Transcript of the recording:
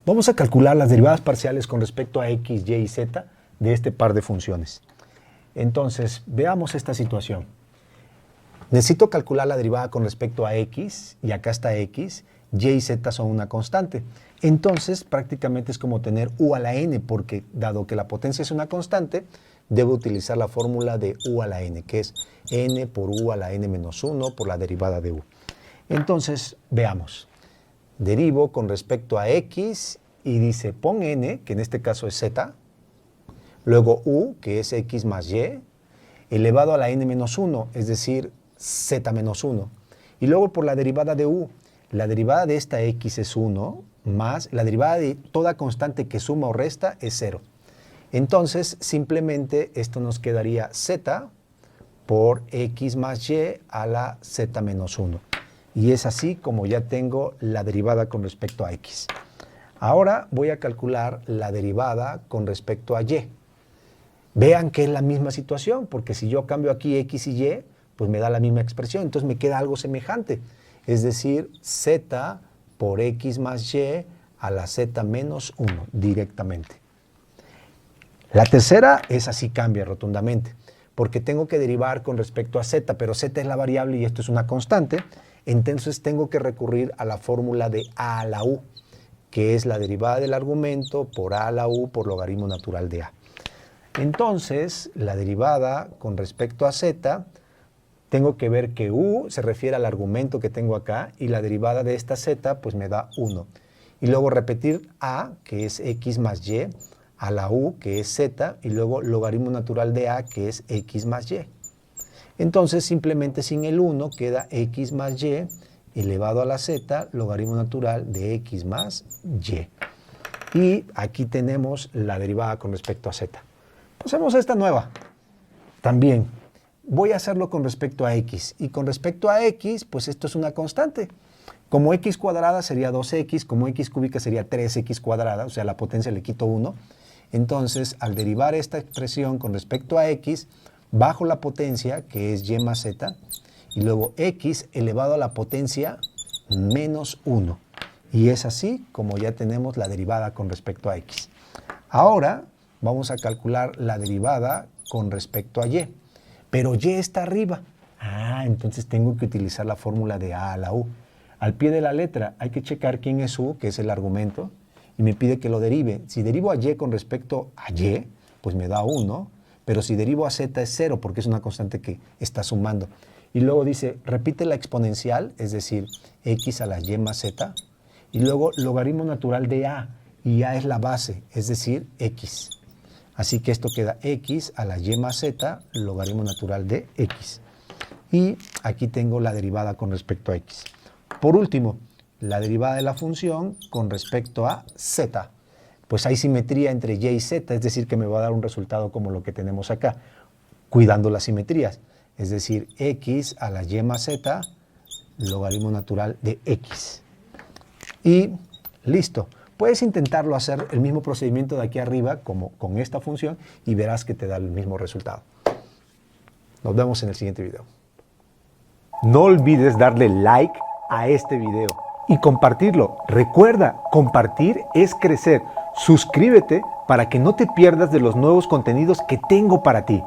Vamos a calcular las derivadas parciales con respecto a x, y y z de este par de funciones. Entonces, veamos esta situación. Necesito calcular la derivada con respecto a x, y acá está x, y y z son una constante. Entonces, prácticamente es como tener u a la n, porque dado que la potencia es una constante, debo utilizar la fórmula de u a la n, que es n por u a la n menos 1 por la derivada de u. Entonces, veamos. Derivo con respecto a x y dice pon n, que en este caso es z, luego u, que es x más y, elevado a la n menos 1, es decir, z menos 1. Y luego por la derivada de u, la derivada de esta x es 1, más la derivada de toda constante que suma o resta es 0. Entonces, simplemente esto nos quedaría z por x más y a la z menos 1. Y es así como ya tengo la derivada con respecto a x. Ahora voy a calcular la derivada con respecto a y. Vean que es la misma situación, porque si yo cambio aquí x y y, pues me da la misma expresión. Entonces me queda algo semejante. Es decir, z por x más y a la z menos 1 directamente. La tercera es así, cambia rotundamente, porque tengo que derivar con respecto a z, pero z es la variable y esto es una constante. Entonces tengo que recurrir a la fórmula de a a la u, que es la derivada del argumento por a la u por logaritmo natural de a. Entonces, la derivada con respecto a z, tengo que ver que u se refiere al argumento que tengo acá y la derivada de esta z pues me da 1. Y luego repetir a, que es x más y, a la u, que es z, y luego logaritmo natural de a, que es x más y. Entonces, simplemente sin el 1 queda x más y elevado a la z, logaritmo natural de x más y. Y aquí tenemos la derivada con respecto a z. Pasemos a esta nueva. También voy a hacerlo con respecto a x. Y con respecto a x, pues esto es una constante. Como x cuadrada sería 2x, como x cúbica sería 3x cuadrada, o sea, la potencia le quito 1. Entonces, al derivar esta expresión con respecto a x, bajo la potencia, que es y más z, y luego x elevado a la potencia menos 1. Y es así como ya tenemos la derivada con respecto a x. Ahora vamos a calcular la derivada con respecto a y. Pero y está arriba. Entonces tengo que utilizar la fórmula de a a la u. Al pie de la letra hay que checar quién es u, que es el argumento, y me pide que lo derive. Si derivo a y con respecto a y, pues me da 1. Pero si derivo a z es 0, porque es una constante que está sumando. Y luego dice, repite la exponencial, es decir, x a la y más z, y luego logaritmo natural de a, y a es la base, es decir, x. Así que esto queda x a la y más z, logaritmo natural de x. Y aquí tengo la derivada con respecto a x. Por último, la derivada de la función con respecto a z. Pues hay simetría entre y z, es decir, que me va a dar un resultado como lo que tenemos acá, cuidando las simetrías. Es decir, x a la y más z, logaritmo natural de x. Y listo. Puedes intentarlo hacer el mismo procedimiento de aquí arriba, como con esta función, y verás que te da el mismo resultado. Nos vemos en el siguiente video. No olvides darle like a este video y compartirlo. Recuerda, compartir es crecer. Suscríbete para que no te pierdas de los nuevos contenidos que tengo para ti.